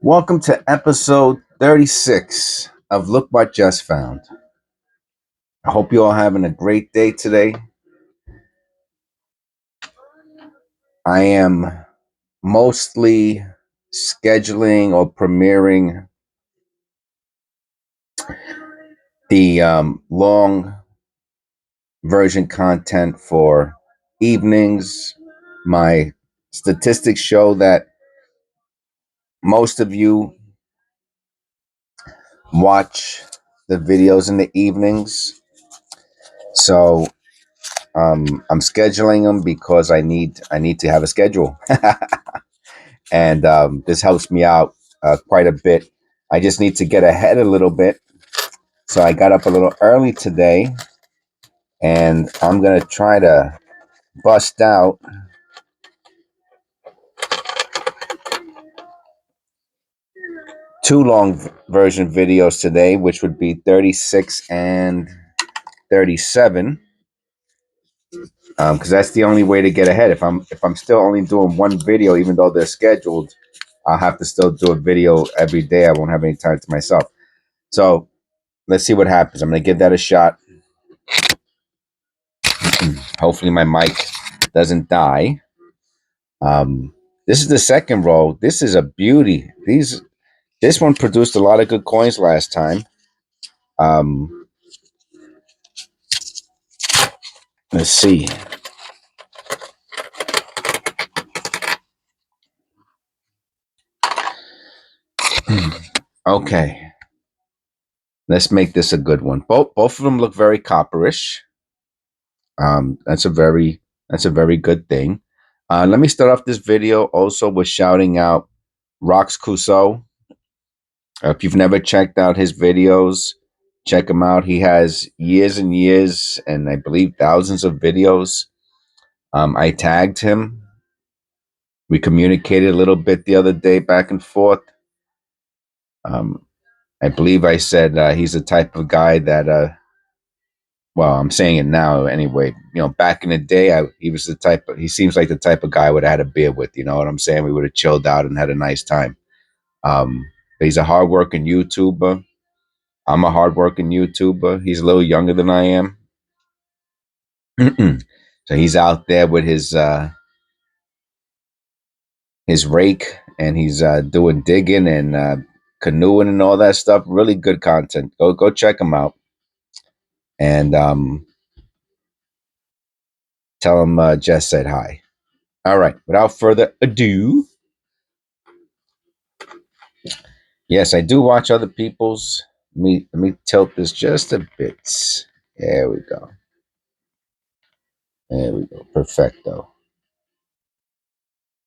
Welcome to episode 36 of Look What Just Found. I hope you all having a great day today. I am mostly scheduling or premiering the long version content for evenings. My statistics show that most of you watch the videos in the evenings. So I'm scheduling them because I need to have a schedule. And this helps me out quite a bit. I just need to get ahead a little bit. So I got up a little early today, and I'm going to try to bust out two long version videos today, which would be 36 and 37, because that's the only way to get ahead. If I'm still only doing one video, even though they're scheduled, I'll have to still do a video every day. I won't have any time to myself. So let's see what happens. I'm going to give that a shot. Hopefully my mic doesn't die. This is the second roll. This is a beauty. This one produced a lot of good coins last time. Um, let's see. Okay, let's make this a good one. Both of them look very copperish. That's a very good thing. Let me start off this video also with shouting out Rox Cusot. If you've never checked out his videos, check him out. He has years and years, and I believe thousands of videos. I tagged him. We communicated a little bit the other day, back and forth. I believe I said he's the type of guy that, well, I'm saying it now anyway. You know, back in the day, he seems like the type of guy I would have had a beer with. You know what I'm saying? We would have chilled out and had a nice time. But he's a hardworking YouTuber. I'm a hardworking YouTuber. He's a little younger than I am. So he's out there with his rake, and he's doing digging and canoeing and all that stuff. Really good content. Go check him out, and tell him Jess said hi. All right. Without further ado, yes, I do watch other people's. Let me tilt this just a bit. There we go. There we go. Perfecto.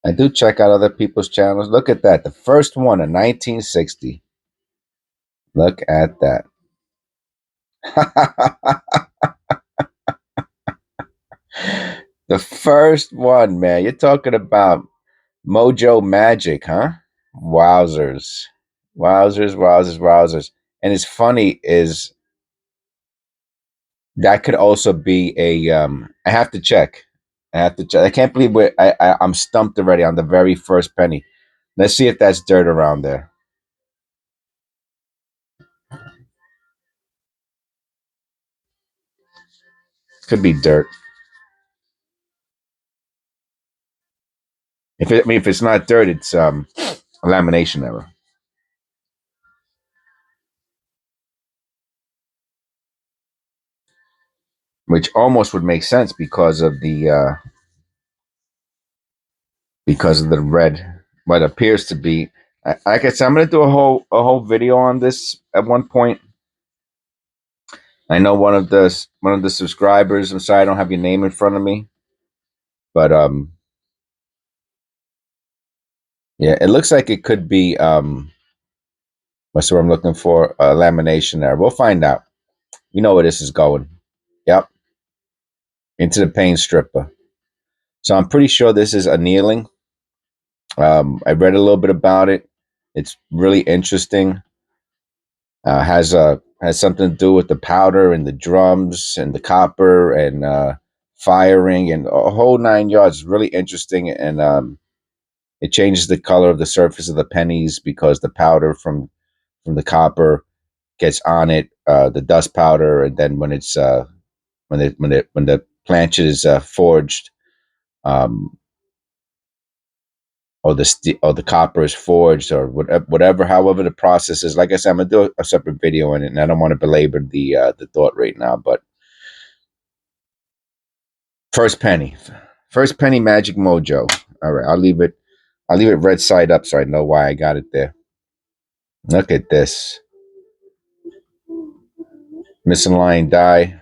I do check out other people's channels. Look at that. The first one in 1960. Look at that. The first one, man. You're talking about Mojo Magic, huh? Wowzers. Wowzers, wowzers, wowzers. And it's funny is that could also be a I have to check. I can't believe I'm stumped already on the very first penny. Let's see if that's dirt around there. Could be dirt. If it's not dirt, it's a lamination error. Which almost would make sense because of the red, what appears to be. Like I said, I'm gonna do a whole video on this at one point. I know one of the subscribers. I'm sorry, I don't have your name in front of me, but yeah, it looks like it could be what's the word I'm looking for? A lamination error. We'll find out. You know where this is going. Yep, into the paint stripper. So I'm pretty sure this is annealing. I read a little bit about it. It's really interesting. Has something to do with the powder and the drums and the copper and firing and a whole nine yards. It's really interesting, and It changes the color of the surface of the pennies because the powder from the copper gets on it, the dust powder, and then when it's when the planchet is forged, um, or the copper is forged, or whatever, however the process is. Like I said, I'm gonna do a separate video on it, and I don't want to belabor the thought right now. But first penny, first penny, Magic Mojo. All right, I'll leave it. I'll leave it red side up so I know why I got it there. Look at this misaligned die,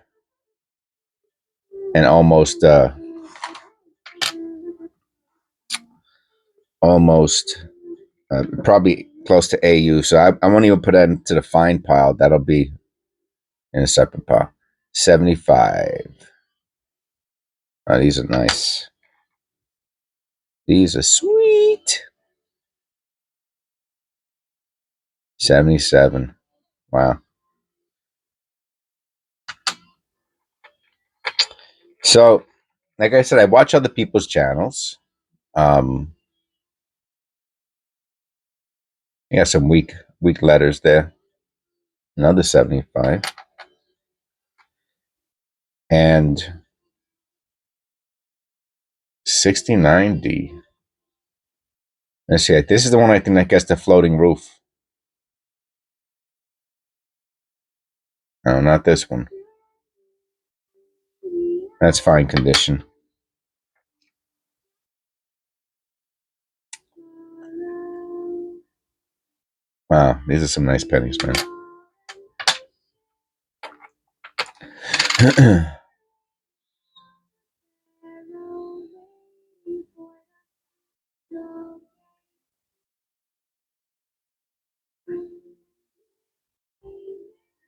and almost probably close to AU. So I won't even put that into the fine pile. That'll be in a separate pile. 75. Oh, these are nice. These are sweet. 77. Wow. So, like I said, I watch other people's channels. Um, yeah, some weak letters there. Another 75. And 69D. Let's see. This is the one I think that gets the floating roof. No, not this one. That's fine condition. Wow, these are some nice pennies, man.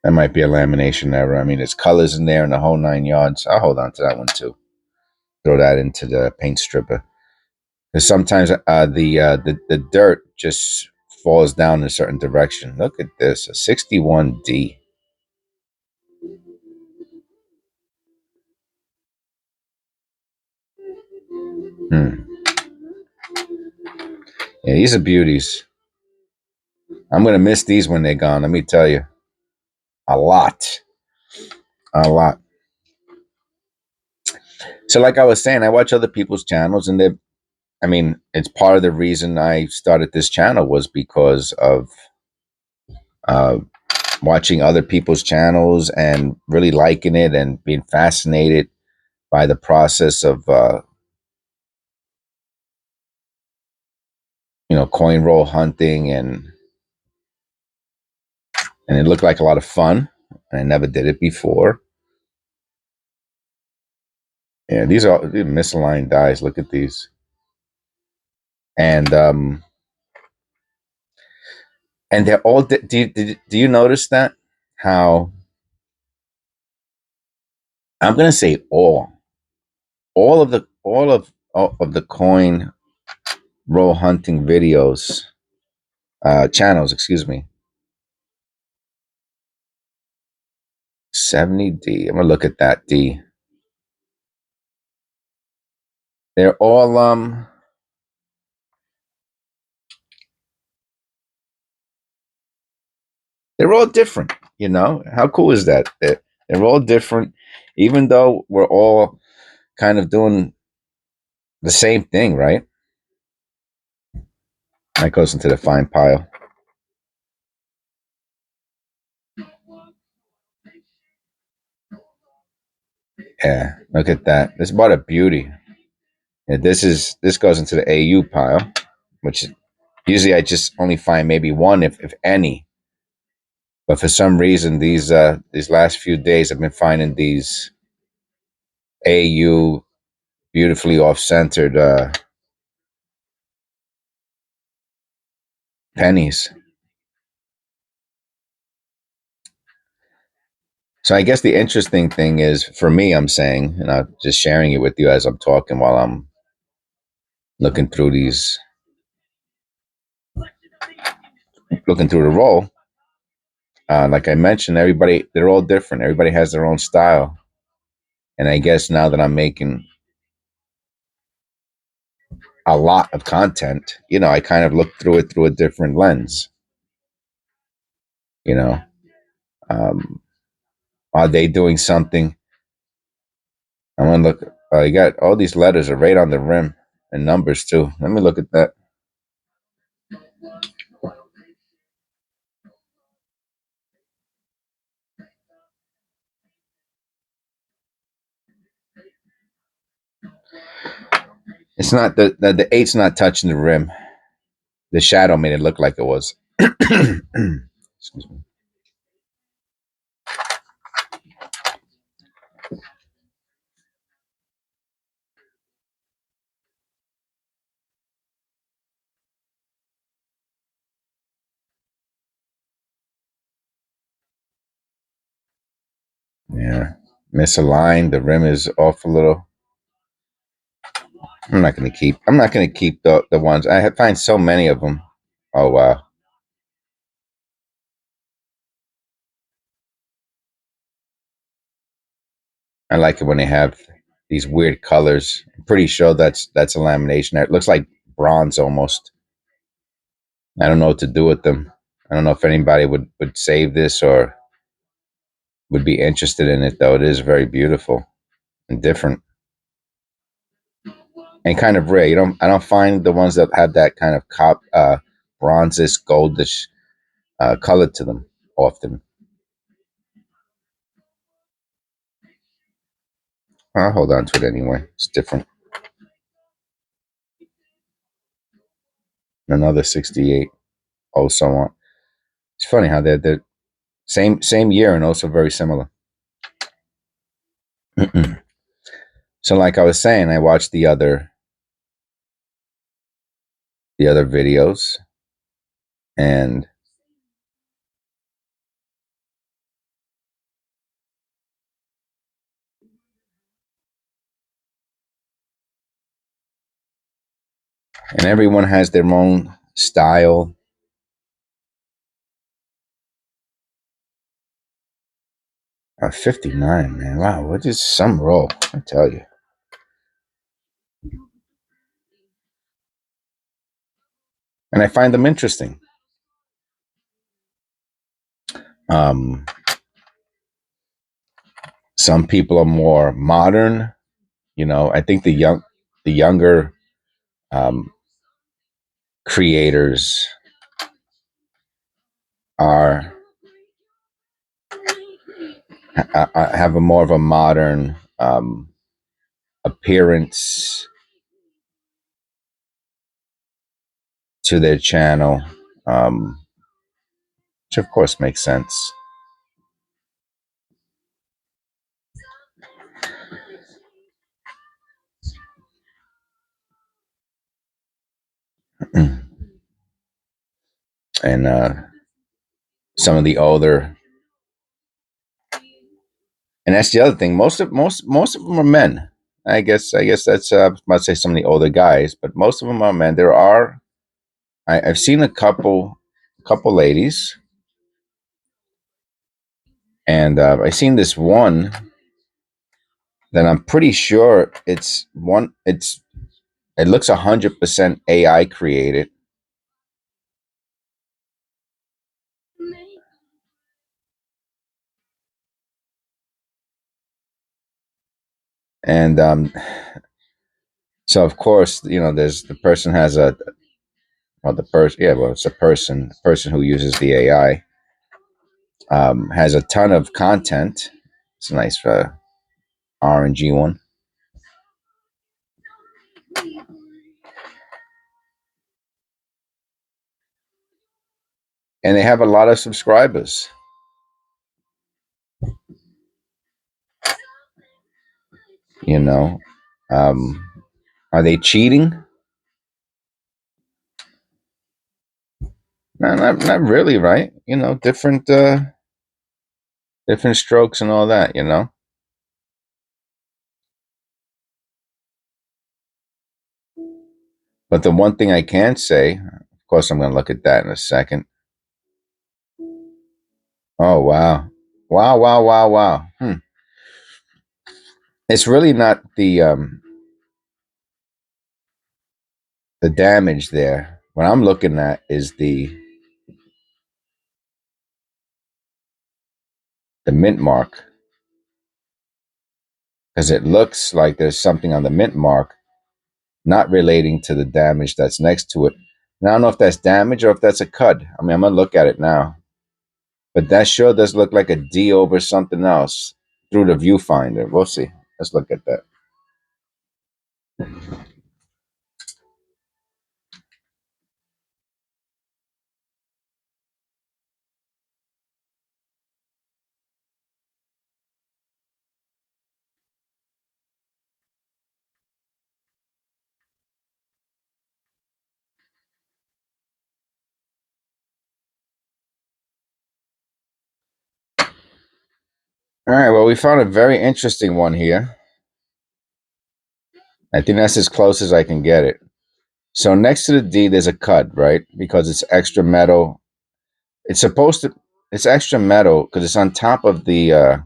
That might be a lamination error. I mean, there's colors in there and the whole 9 yards. I'll hold on to that one too. Throw that into the paint stripper. Because sometimes the dirt just falls down in a certain direction. Look at this, a 61D. Hmm. Yeah, these are beauties. I'm gonna miss these when they're gone. Let me tell you, a lot, a lot. So, like I was saying, I watch other people's channels, and they're. I mean, it's part of the reason I started this channel was because of uh, watching other people's channels and really liking it and being fascinated by the process of coin roll hunting, and it looked like a lot of fun. And I never did it before. Yeah, these are misaligned dies. Look at these, and they're all. Do you notice that how I'm gonna say all of the coin roll hunting videos channels, excuse me. 70D. I'm gonna look at that D. They're all they're all different. How cool is that? They're all different, even though we're all kind of doing the same thing, right? That goes into the fine pile. Yeah, look at that. This is what a beauty. Yeah, this goes into the AU pile, which usually I just only find maybe one, if any. But for some reason, these last few days, I've been finding these AU beautifully off-centered pennies. So I guess the interesting thing is, for me, I'm saying, and I'm just sharing it with you as I'm talking while I'm looking through the roll. Like I mentioned, they're all different. Everybody has their own style. And I guess now that a lot of content, I kind of look through it through a different lens. You know, um, are they doing something? I'm gonna look. You got all these letters are right on the rim and numbers too. Let me look at that. It's not the eight's not touching the rim. The shadow made it look like it was. Excuse me. Yeah, misaligned. The rim is off a little. I'm not gonna keep. I'm not gonna keep the ones. Find so many of them. Oh wow. I like it when they have these weird colors. I'm pretty sure that's a lamination. It looks like bronze almost. I don't know what to do with them. I don't know if anybody would save this or would be interested in it though. It is very beautiful and different and kind of rare. I don't find the ones that have that kind of bronzish, goldish color to them often. I'll hold on to it anyway. It's different. Another 68. Also on. It's funny how they're same year and also very similar. So like I was saying, I watched the other videos and everyone has their own style. 59, man. Wow, what is some roll? I tell you. And I find them interesting. Um, some people are more modern. I think the younger um, creators are have a more of a modern appearance to their channel, which of course makes sense. And some of the older, and that's the other thing. Most of them are men. I guess that's I was about to say some of the older guys, but most of them are men. There are I've seen a couple ladies, and I seen this one that I'm pretty sure it's one. It looks 100% AI created, and so of course there's the person has a well the person yeah well it's a person who uses the AI has a ton of content. It's a nice RNG one, and they have a lot of subscribers. You know, um, are they cheating? No, not really, right? Different strokes and all that. But the one thing I can say, of course, I'm going to look at that in a second. Oh wow, wow, wow, wow, wow. It's really not the damage there. What I'm looking at is the mint mark, because it looks like there's something on the mint mark not relating to the damage that's next to it. And I don't know if that's damage or if that's a cud. I mean, I'm gonna look at it now, but that sure does look like a D over something else through the viewfinder. We'll see. Let's look at that. All right. Well, we found a very interesting one here. I think that's as close as I can get it. So next to the D, there's a cud, right? Because it's extra metal. It's supposed to. It's extra metal because it's on top of the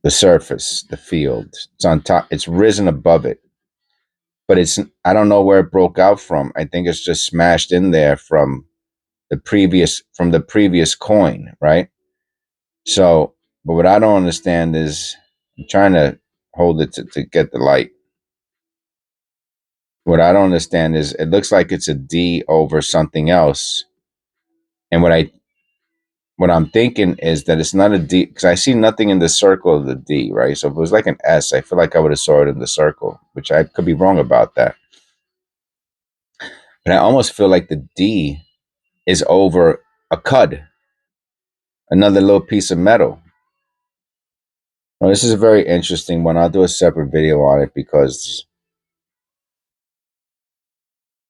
surface, the field. It's on top. It's risen above it, but it's. I don't know where it broke out from. I think it's just smashed in there from the previous coin, right? So, but what I don't understand is I'm trying to hold it to get the light. What I don't understand is it looks like it's a D over something else, and what I'm thinking is that it's not a D because I see nothing in the circle of the D, right? So if it was like an S, I feel like I would have saw it in the circle, which I could be wrong about that. But I almost feel like the D is over a cud, another little piece of metal. Well, this is a very interesting one. I'll do a separate video on it because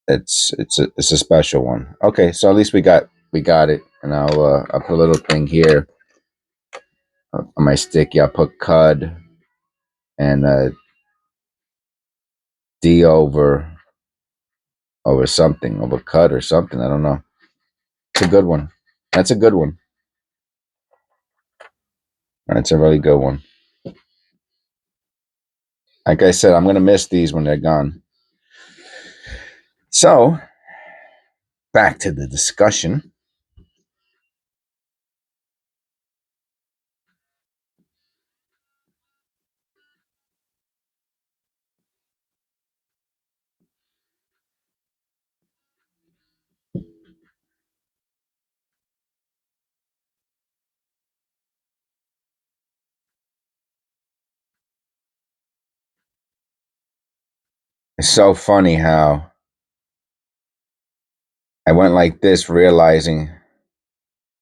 it's a special one. Okay, so at least we got it, and I'll put a little thing here on my sticky. I'll put cud and D over something, over cut or something. I don't know. It's a good one. That's a good one. That's a really good one. Like I said, I'm gonna miss these when they're gone. So back to the discussion. It's so funny how I went like this, realizing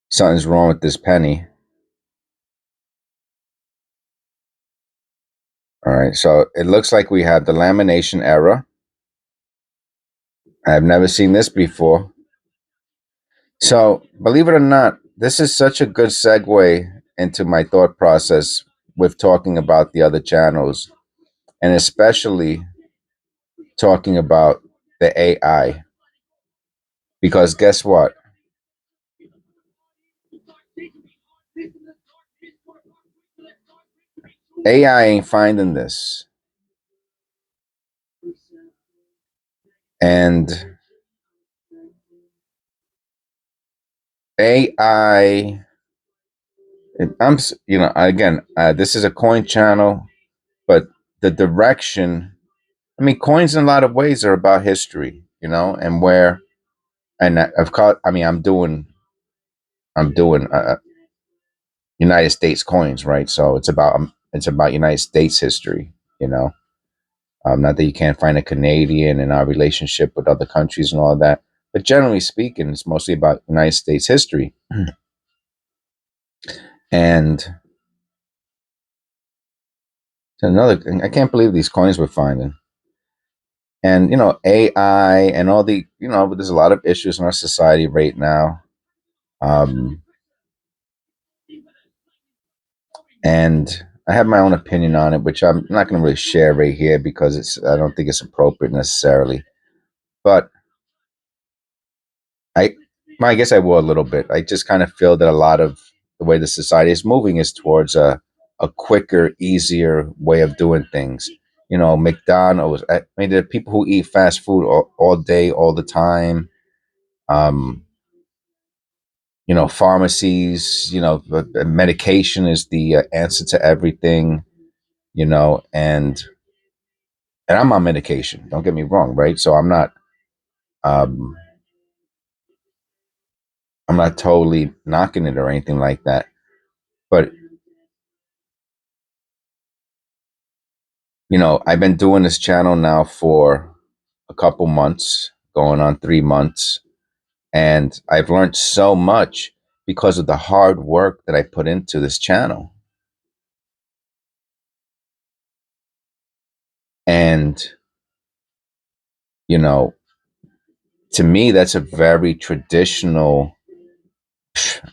something's wrong with this penny. All right, so it looks like we have the lamination error. I've never seen this before. So, believe it or not, this is such a good segue into my thought process with talking about the other channels, and especially talking about the AI. Because guess what? AI ain't finding this. And AI, again, this is a coin channel, but the direction, I mean, coins in a lot of ways are about history, and where, and I've caught, I mean, I'm doing United States coins, right? So it's about United States history, you know. Not that you can't find a Canadian in our relationship with other countries and all that, but generally speaking, it's mostly about United States history. And another thing, I can't believe these coins we're finding. And AI and all there's a lot of issues in our society right now. Um, and I have my own opinion on it, which I'm not going to really share right here because I don't think it's appropriate necessarily. But I, well, I guess I will a little bit. I just kind of feel that a lot of the way the society is moving is towards a quicker, easier way of doing things. McDonald's. I mean, there are people who eat fast food all day, all the time. Um, Pharmacies. Medication is the answer to everything. And I'm on medication. Don't get me wrong, right? So um, I'm not totally knocking it or anything like that. But I've been doing this channel now for a couple months, going on 3 months, and I've learned so much because of the hard work that I put into this channel. And, you know, to me, that's a very traditional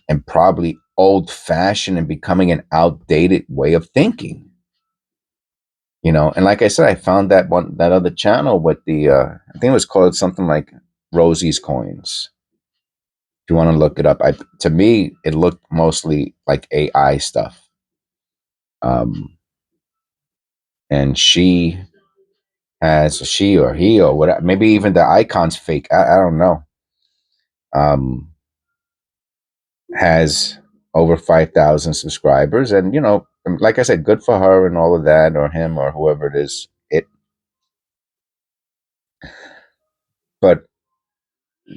and probably old fashioned and becoming an outdated way of thinking. And like I said, I found that other channel with I think it was called something like Rosie's Coins. If you want to look it up, to me, it looked mostly like AI stuff. Um, and she or he or whatever, maybe even the icon's fake. I don't know. Um, has over 5,000 subscribers, and like I said, good for her and all of that, or him, or whoever it is. But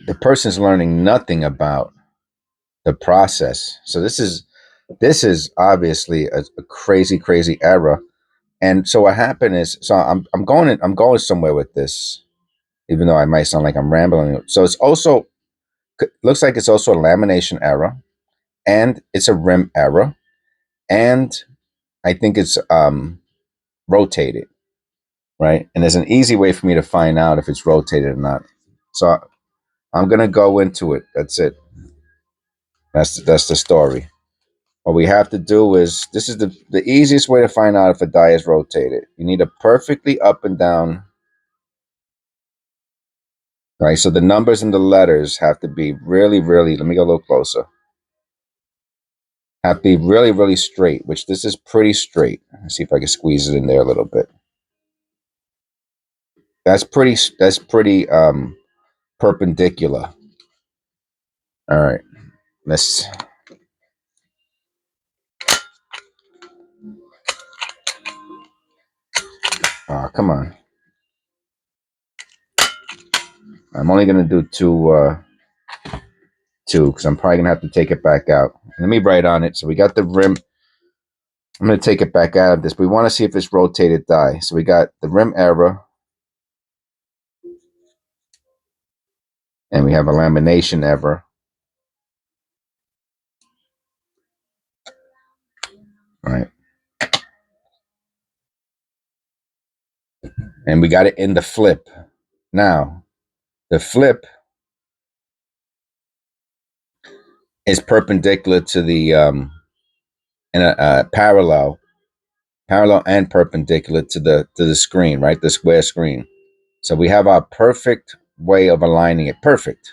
the person's learning nothing about the process. So this is obviously a crazy, crazy era. And so what happened is, so I'm going somewhere with this, even though I might sound like I'm rambling. So it's also looks like it's also a lamination error, and it's a rim error, and I think it's rotated, right? And there's an easy way for me to find out if it's rotated or not. So I'm gonna go into it. That's it. That's the story. What we have to do is, this is the easiest way to find out if a die is rotated. You need a perfectly up and down, right? So the numbers and the letters have to be really, really, let me go a little closer. Have to be really, really straight, which this is pretty straight. Let's see if I can squeeze it in there a little bit. That's pretty perpendicular. All right. Let's come on. I'm only gonna do two because I'm probably gonna have to take it back out. Let me write on it. So we got the rim. I'm gonna take it back out of this. We want to see if it's rotated die. So we got the rim error, and we have a lamination error. All right. And we got it in the flip. Now, the flip is perpendicular to the in a parallel and perpendicular to the screen, right? The square screen. So we have our perfect way of aligning it. Perfect.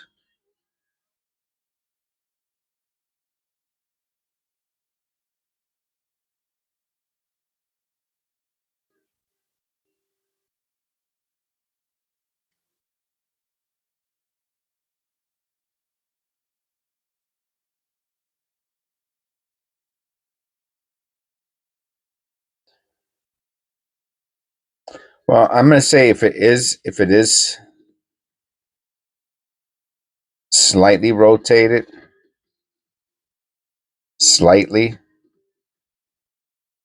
Well, I'm gonna say if it is slightly rotated, slightly,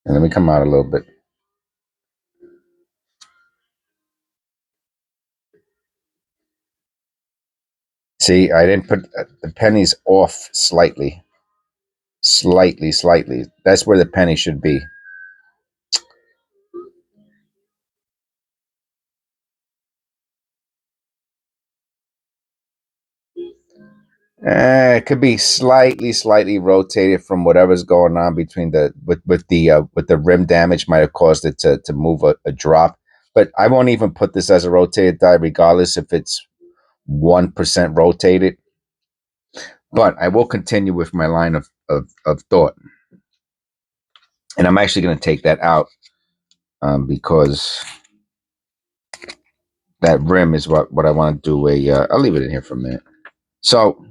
and let me come out a little bit. See, I didn't put the pennies off slightly, slightly, slightly. That's where the penny should be. It could be slightly, slightly rotated from whatever's going on between with the rim damage might have caused it to move a drop. But I won't even put this as a rotated die, regardless if it's 1% rotated. But I will continue with my line of thought, and I'm actually going to take that out because that rim is what I want to do. I'll leave it in here for a minute. So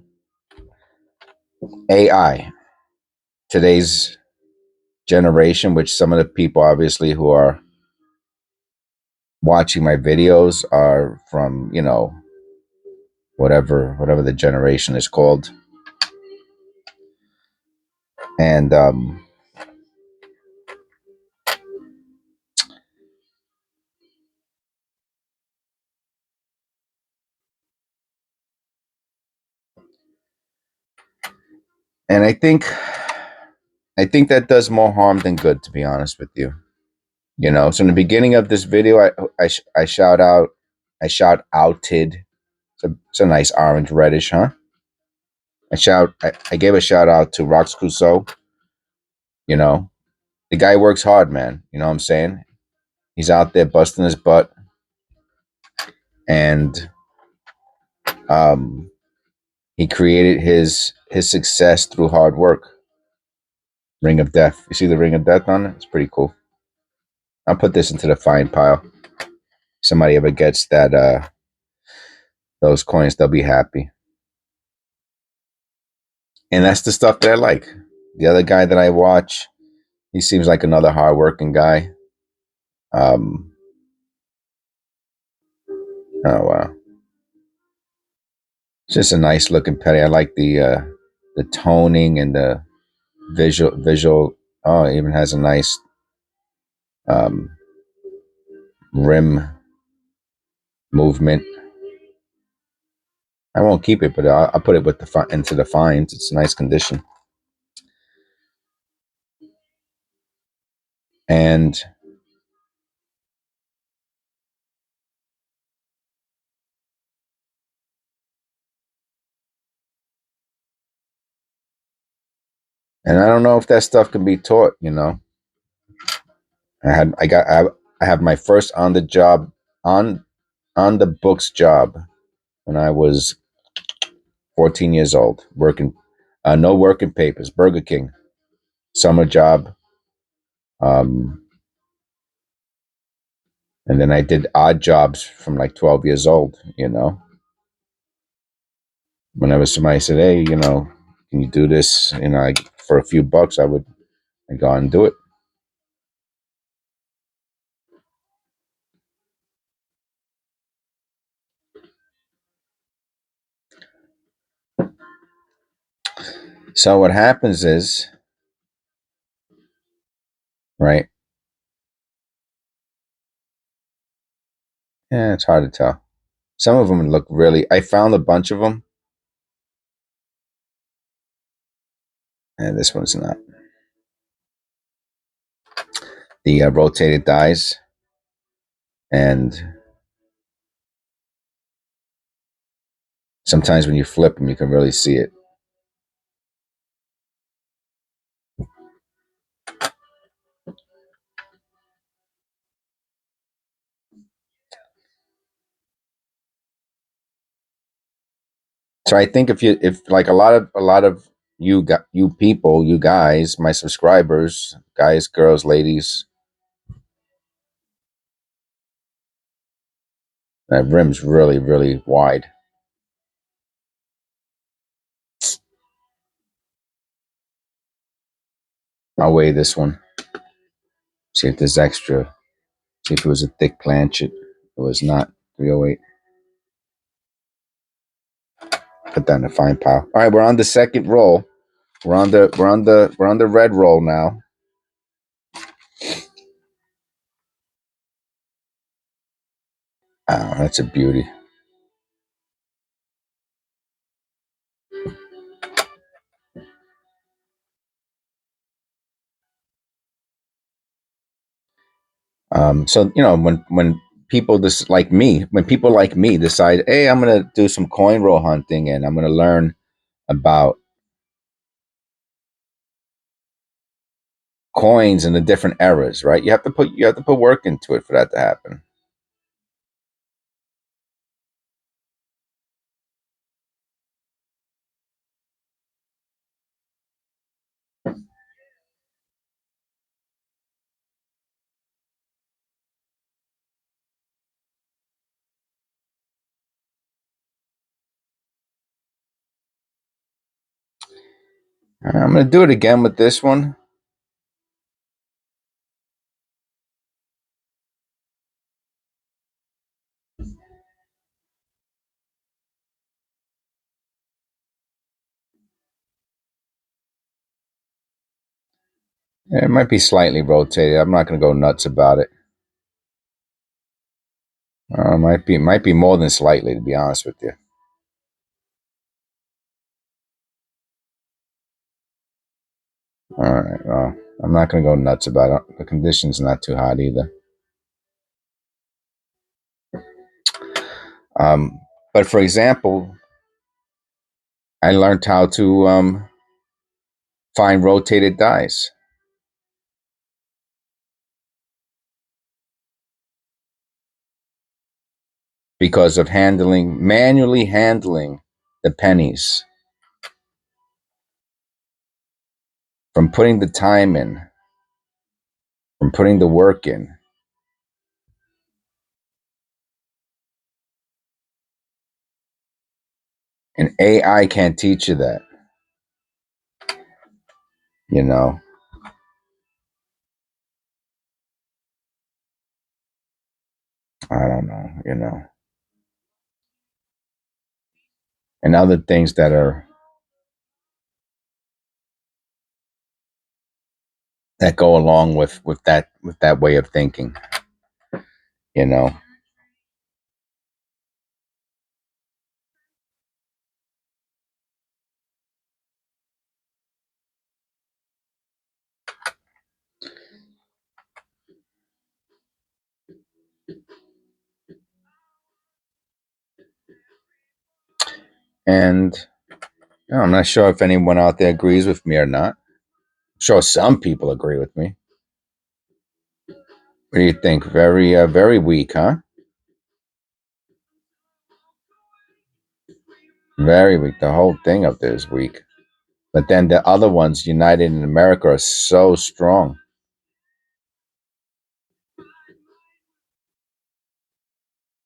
AI, today's generation, which some of the people obviously who are watching my videos are from, whatever the generation is called, and and I think that does more harm than good, to be honest with you. So in the beginning of this video, I shout outed. It's a nice orange reddish, huh? I gave a shout out to Rox Crusoe. You know, the guy works hard, man. You know what I'm saying? He's out there busting his butt, and um, he created his success through hard work. Ring of Death. You see the Ring of Death on it? It's pretty cool. I'll put this into the fine pile. Somebody ever gets that those coins, they'll be happy. And that's the stuff that I like. The other guy that I watch, he seems like another hardworking guy. Um, oh wow, it's just a nice looking petty. I like the toning and the visual. Oh, it even has a nice um, rim movement. I won't keep it, but I'll put it with into the fines. It's a nice condition, and I don't know if that stuff can be taught. I have my first on the job on the books job when I was 14 years old, working no working papers, Burger King, summer job. Um, and then I did odd jobs from like 12 years old. Whenever somebody said, "Hey, can you do this?" For a few bucks, I'd go and do it. So what happens is, right? Yeah, it's hard to tell. Some of them look really. I found a bunch of them, and this one's not. The rotated dies, and sometimes when you flip them, you can really see it. So I think if like a lot of you people, you guys, my subscribers, guys, girls, ladies, that rim's really, really wide. I'll weigh this one. See if there's extra. See if it was a thick planchet. It was not. 308. Put that in a fine pile. All right, we're on the second roll. We're on the red roll now. Oh, that's a beauty. So when people this like me, when people like me decide, hey, I'm gonna do some coin roll hunting and I'm gonna learn about coins in the different eras, right? You have to put work into it for that to happen. I'm going to do it again with this one. It might be slightly rotated. I'm not going to go nuts about it. Might be more than slightly, to be honest with you. All right. Well, I'm not going to go nuts about it. The condition's not too hot either. Um, but for example, I learned how to find rotated dies because of manually handling the pennies, from putting the time in, from putting the work in. And AI can't teach you that, you know. I don't know, you know. And other things that go along with that way of thinking, you know. And you know, I'm not sure if anyone out there agrees with me or not. I'm sure some people agree with me. What do you think? Very weak, huh? Very weak. The whole thing up there is weak. But then the other ones, United in America, are so strong.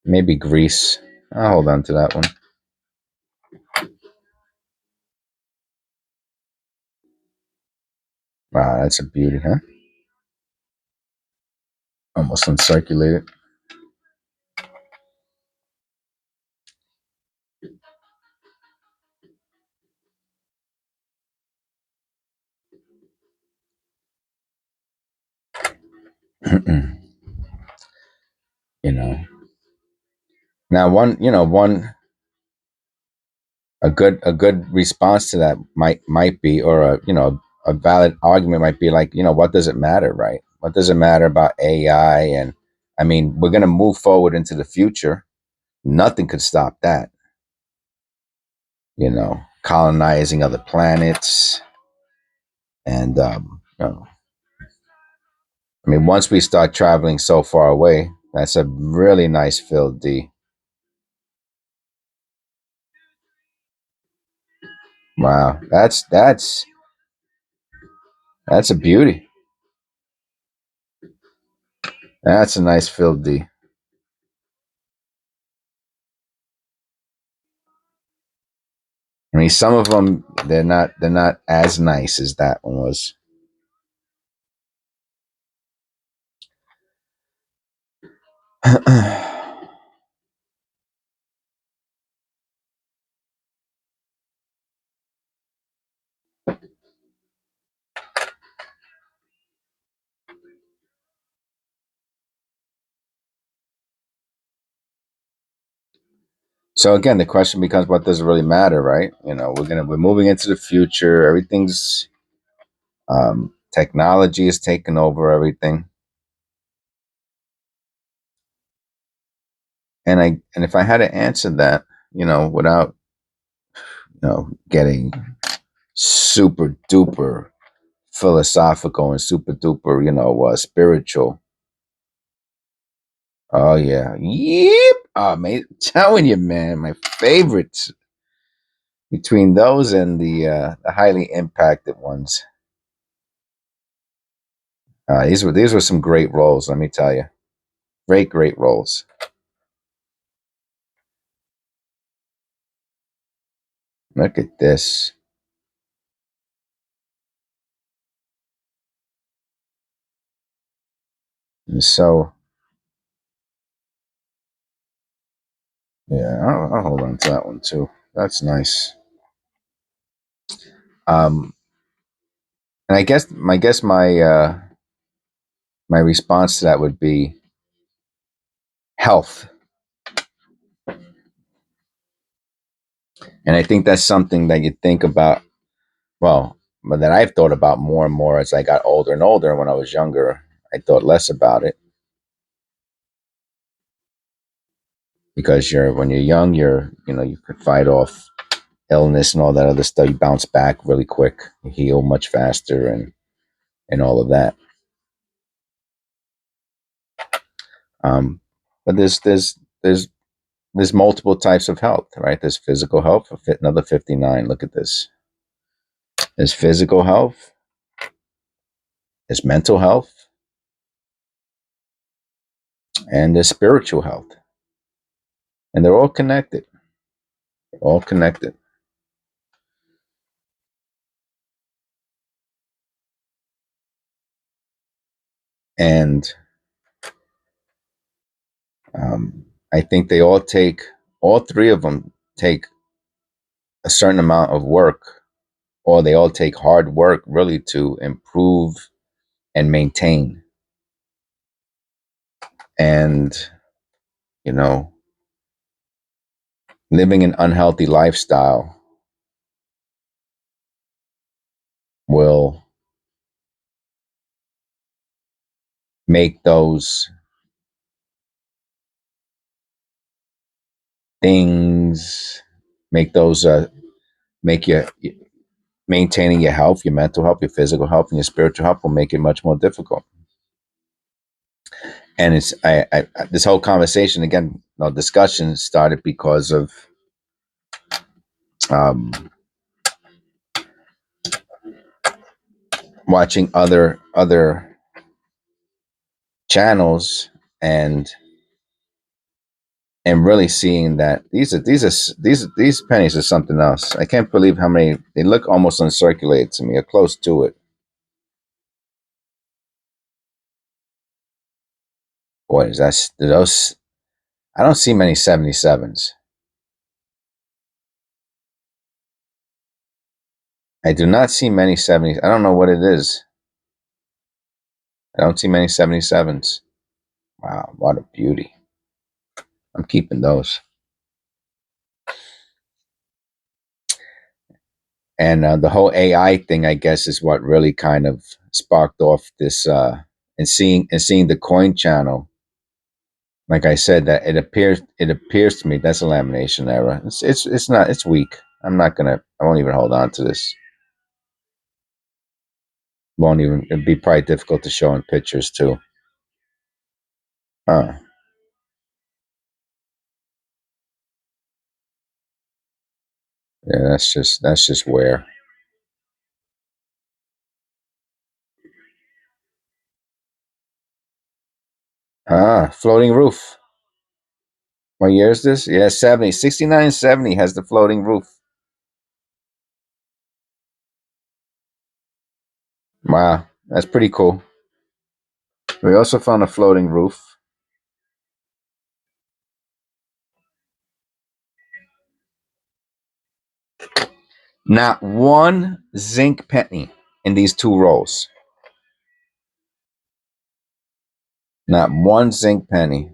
Maybe Greece. I'll hold on to that one. Wow, that's a beauty, huh? Almost uncirculated. You know. Now, one a good response to that might be, or a valid argument might be like, what does it matter, right? What does it matter about AI? And I mean, we're going to move forward into the future. Nothing could stop that. Colonizing other planets, and I mean, once we start traveling so far away, that's a really nice field D. Wow, that's a beauty. That's a nice field D. I mean, some of them they're not as nice as that one was. So again, the question becomes, what does it really matter, right? We're moving into the future. Everything's technology is taking over everything, and if I had to answer that, without getting super duper philosophical and super duper, spiritual. Oh yeah, yep. Oh man, telling you, man, my favorites between those and the highly impacted ones. These were some great roles. Let me tell you, great roles. Look at this. So yeah, I'll hold on to that one too. That's nice. Um, and I guess my response to that would be health. And I think that's something that you think about, well, but that I've thought about more and more as I got older and older. When I was younger, I thought less about it because when you're young, you can fight off illness and all that other stuff. You bounce back really quick, you heal much faster, and all of that. Um, but there's multiple types of health, right? There's physical health. Another 59. Look at this. There's physical health. There's mental health, and there's spiritual health, and they're all connected. All connected. And I think all three of them take a certain amount of work, or they all take hard work really to improve and maintain. And, you know, living an unhealthy lifestyle will make those things, make those, make you, maintaining your health, your mental health, your physical health, and your spiritual health will make it much more difficult. And this whole conversation again, no discussion started because of um, watching other channels and really seeing that these pennies are something else. I can't believe how many they look almost uncirculated to me, or close to it. Boy, is that those? I don't see many 77s. I do not see many 70s. I don't know what it is. I don't see many 77s. Wow, what a beauty. I'm keeping those. And the whole AI thing, I guess, is what really kind of sparked off this. And seeing the coin channel, like I said, that it appears to me that's a lamination error. It's not, it's weak. I won't even hold on to this. Won't even, it'd be probably difficult to show in pictures too. Huh. Yeah, that's just where. Floating roof. What year is this? Yeah, 70. 69, 70 has the floating roof. Wow, that's pretty cool. We also found a floating roof. Not one zinc penny in these two rolls. Not one zinc penny.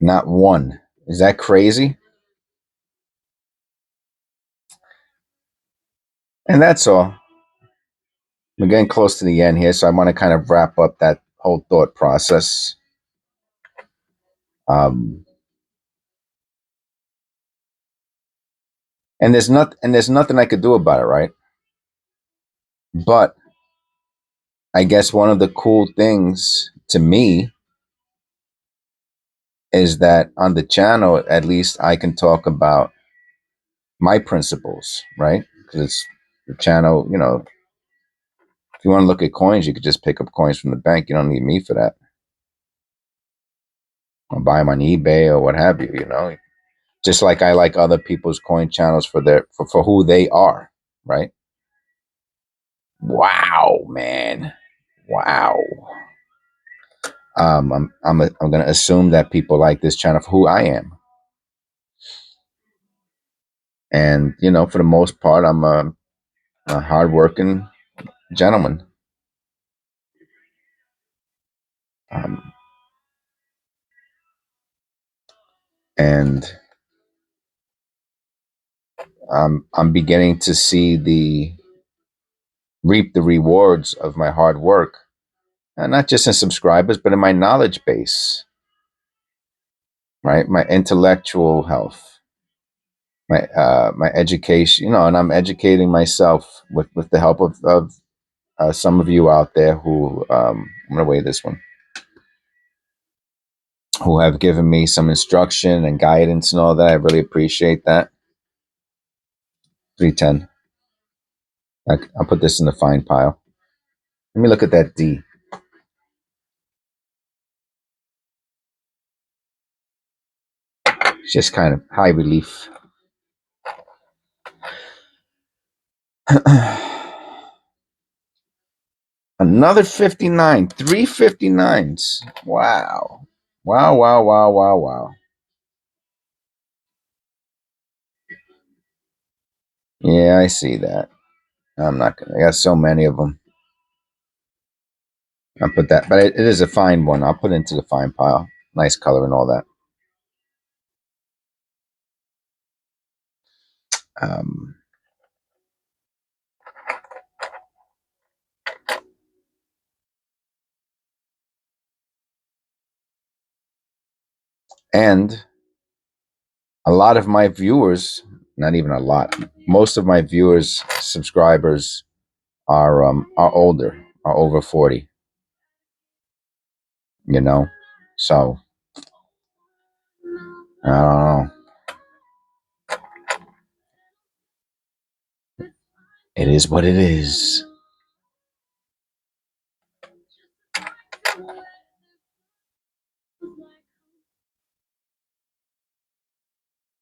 Not one. Is that crazy? And that's all. We're getting close to the end here, so I want to kind of wrap up that whole thought process. Um, and there's nothing I could do about it, right? But I guess one of the cool things to me is that on the channel, at least I can talk about my principles, right? Because it's the channel, if you want to look at coins, you could just pick up coins from the bank. You don't need me for that. Or buy them on eBay or what have you, Just like I like other people's coin channels for for who they are, right? Wow, man. Wow. I'm gonna assume that people like this channel for who I am, and for the most part, I'm a hardworking gentleman, um, and I'm beginning to see the reap the rewards of my hard work, and not just in subscribers, but in my knowledge base, right? My intellectual health, my education, and I'm educating myself with the help of some of you out there who I'm gonna weigh this one, who have given me some instruction and guidance and all that. I really appreciate that. 310. I'll put this in the fine pile. Let me look at that D. It's just kind of high relief. Another 59. 359s. Wow. Wow, wow, wow, wow, wow. Yeah, I see that. I'm not gonna. I got so many of them. I'll put that, but it is a fine one. I'll put it into the fine pile. Nice color and all that. Um, and a lot of my viewers, not even a lot, most of my viewers, subscribers are older, are over 40. So I don't know. It is what it is.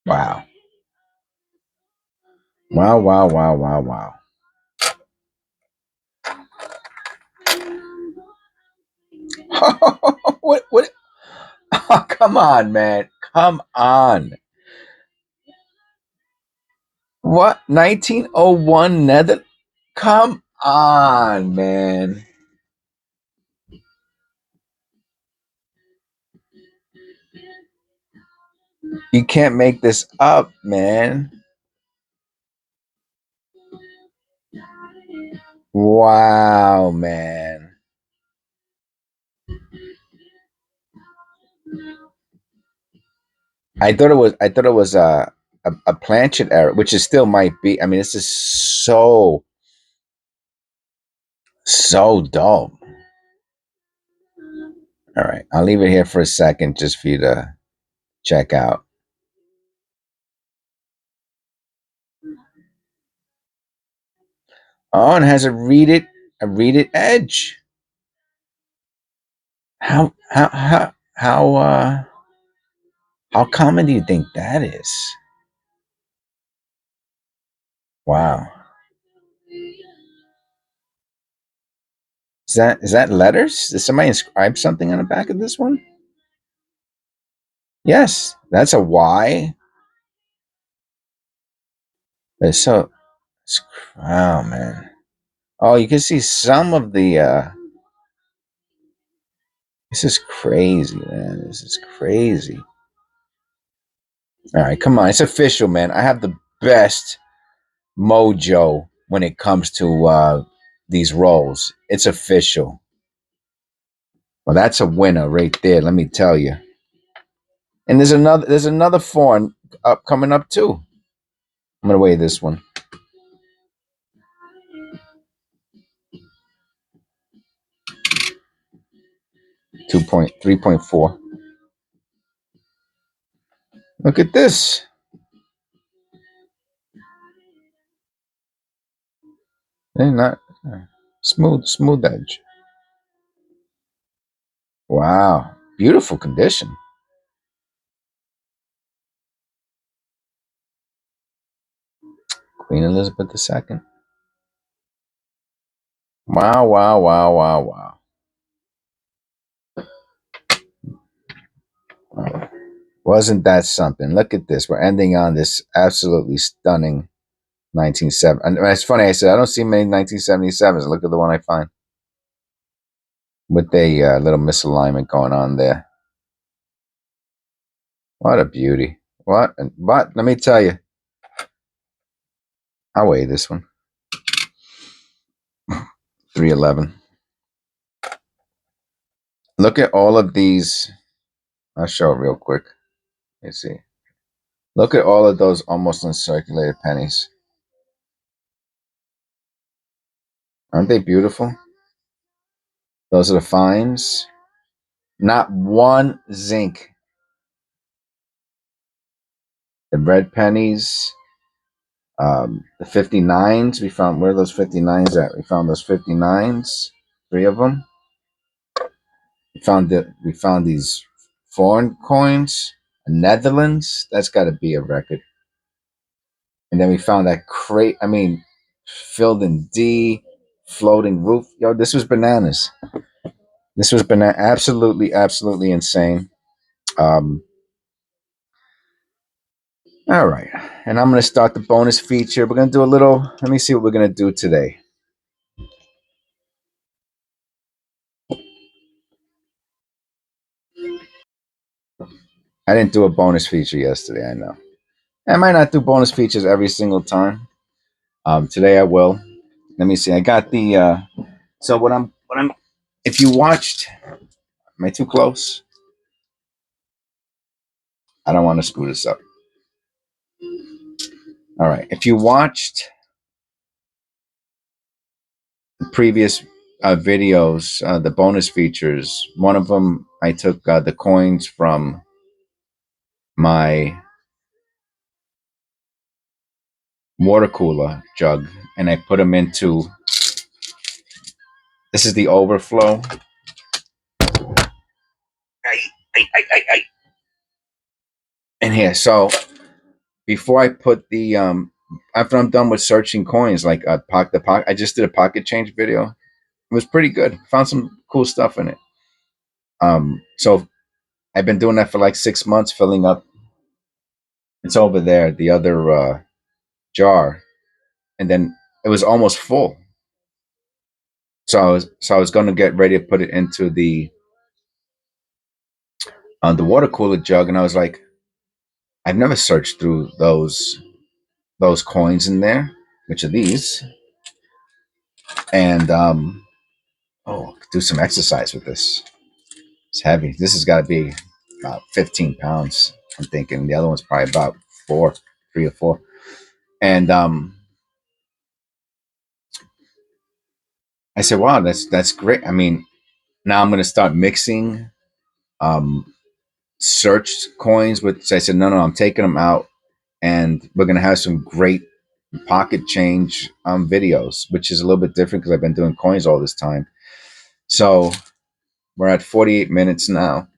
Wow. Wow, wow, wow, wow, wow. What? Oh, come on, man. Come on. What? 1901 Nether? Come on, man. You can't make this up, man. Wow, man. I thought it was a planchet error, which it still might be. I mean, this is so dull. All right, I'll leave it here for a second just for you to check out. Oh, and it has a read it edge. How common do you think that is? Wow. Is that letters? Did somebody inscribe something on the back of this one? Yes, that's a Y. It's so it's, oh man. Oh, you can see some of the this is crazy, man. This is crazy. All right, come on. It's official, man. I have the best mojo when it comes to these roles. It's official. Well, that's a winner right there, let me tell you. And there's another four coming up too. I'm gonna weigh this one. 3.4. Look at this. Not smooth edge. Wow, beautiful condition. Queen Elizabeth II. Wow, wow, wow, wow, wow. Wow. Wasn't that something? Look at this. We're ending on this absolutely stunning 1970. And it's funny, I said, I don't see many 1977s. Look at the one I find with a little misalignment going on there. What a beauty. What? Let me tell you. I'll weigh this one. 311. Look at all of these. I'll show it real quick. Let's see. Look at all of those almost uncirculated pennies. Aren't they beautiful? Those are the fines. Not one zinc. The red pennies. The 59s. We found, where are those 59s at? We found those 59s. 3 of them. We found these foreign coins. Netherlands. That's got to be a record. And then we found that crate. I mean, filled in D, floating roof. Yo, this was bananas. This was absolutely, absolutely insane. Um, all right, and I'm gonna start the bonus feature. We're gonna do a little. Let me see what we're gonna do today. I didn't do a bonus feature yesterday. I know. I might not do bonus features every single time. Today I will. Let me see. I got the. So what I'm. If you watched, am I too close? I don't want to screw this up. All right. If you watched previous videos, the bonus features, one of them I took the coins from my water cooler jug and I put them into. This is the overflow. In here. So before I put the after I'm done with searching coins, like the pocket, I just did a pocket change video. It was pretty good. Found some cool stuff in it. So I've been doing that for like 6 months, filling up. It's over there, the other jar, and then it was almost full. So I was going to get ready to put it into the water cooler jug, and I was like, I've never searched through those coins in there, which are these, and do some exercise with this. It's heavy. This has got to be about 15 pounds. I'm thinking the other one's probably about 3 or 4, and I said, wow, that's great. I mean, now I'm going to start mixing um, searched coins with. So I said, no, I'm taking them out, and we're going to have some great pocket change videos, which is a little bit different because I've been doing coins all this time. So we're at 48 minutes now,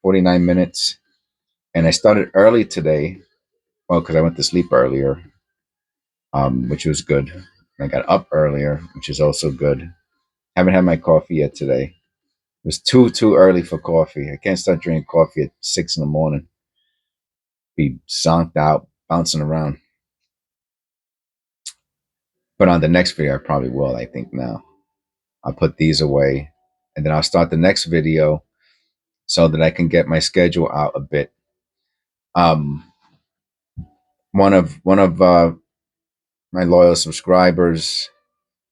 49 minutes, and I started early today. Well, because I went to sleep earlier, which was good. I got up earlier, which is also good. Haven't had my coffee yet today. It was too early for coffee. I can't start drinking coffee at 6 in the morning. Be zonked out, bouncing around. But on the next video, I probably will. I think now I'll put these away, and then I'll start the next video so that I can get my schedule out a bit. Um, one of my loyal subscribers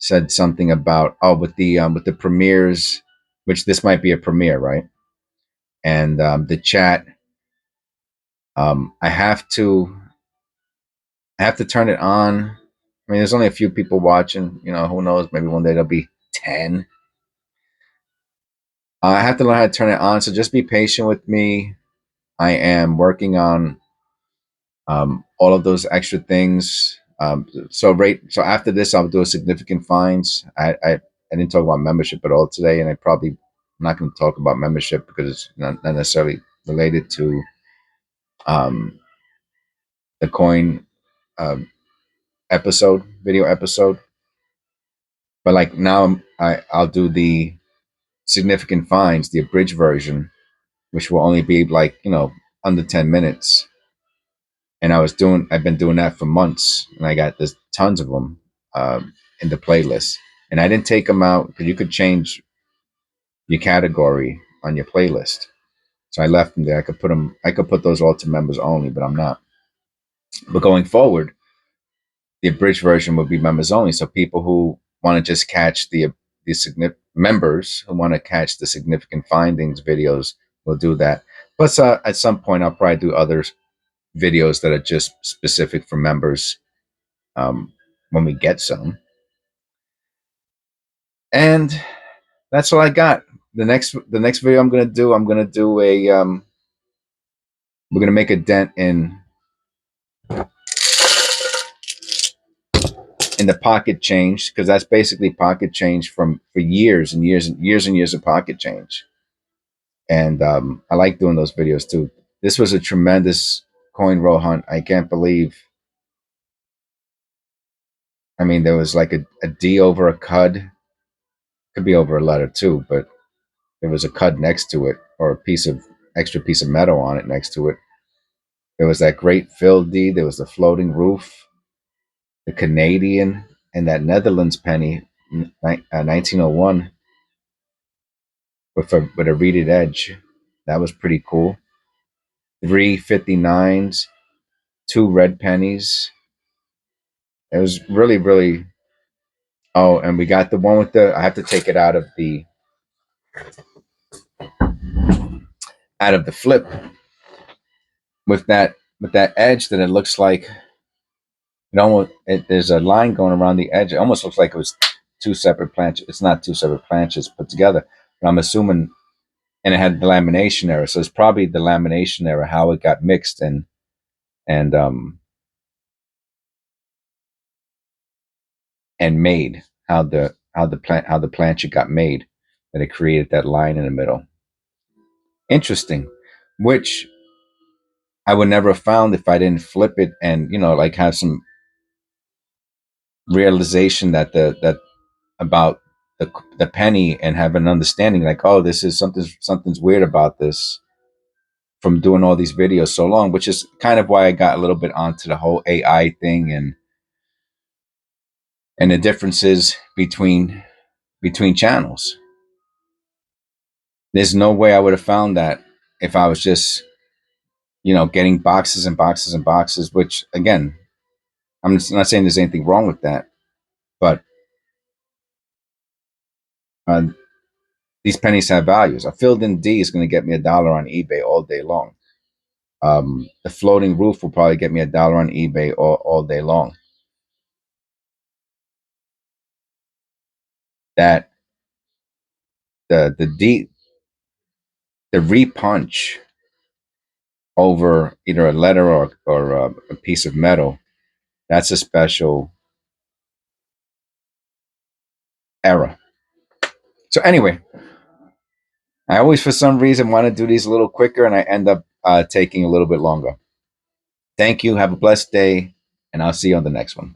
said something about with the premieres, which this might be a premiere, right? And the chat, I have to turn it on. I mean, there's only a few people watching. You know, who knows? Maybe one day there'll be 10. I have to learn how to turn it on. So just be patient with me. I am working on all of those extra things. So after this, I'll do a significant fines. I didn't talk about membership at all today, and I'm not going to talk about membership because it's not necessarily related to um, the coin. Um, video episode. But like now, I'll do the significant finds, the abridged version, which will only be like under 10 minutes. And I've been doing that for months, and I got there's tons of them in the playlist. And I didn't take them out because you could change your category on your playlist. So I left them there. I could put them. I could put those all to members only, but I'm not. But going forward, the abridged version will be members only. So people who want to just catch the members who want to catch the significant findings videos will do that. Plus, at some point, I'll probably do other videos that are just specific for members when we get some. And that's what I got. The next video I'm gonna do a we're gonna make a dent in the pocket change, because that's basically pocket change from for years and years and years and years of pocket change. And I like doing those videos too. This was a tremendous coin roll hunt. I can't believe. I mean, there was like a D over a cud. Could be over a letter too, but there was a cud next to it, or a extra piece of metal on it next to it. There was that great Phil D. There was the floating roof, the Canadian, and that Netherlands penny, 1901, with a reeded edge. That was pretty cool. 359s, two red pennies. It was really, really. Oh, and we got the one with the. I have to take it out of the flip with that edge that it looks like there's a line going around the edge. It almost looks like it was two separate planches. It's not two separate planches put together, but I'm assuming. And it had the lamination error, so it's probably the lamination error, how it got mixed and and made, how the plancha got made, that it created that line in the middle. Interesting, which I would never have found if I didn't flip it and like have some realization that about the penny, and have an understanding like, oh, this is something's weird about this, from doing all these videos so long, which is kind of why I got a little bit onto the whole AI thing, and the differences between channels. There's no way I would have found that if I was just getting boxes and boxes and boxes. Which, again, I'm not saying there's anything wrong with that, but uh, these pennies have values. A filled in D is going to get me $1 on eBay all day long. The floating roof will probably get me $1 on eBay all day long. That the repunch over either a letter or a piece of metal, that's a special era. So anyway, I always, for some reason, want to do these a little quicker, and I end up taking a little bit longer. Thank you. Have a blessed day, and I'll see you on the next one.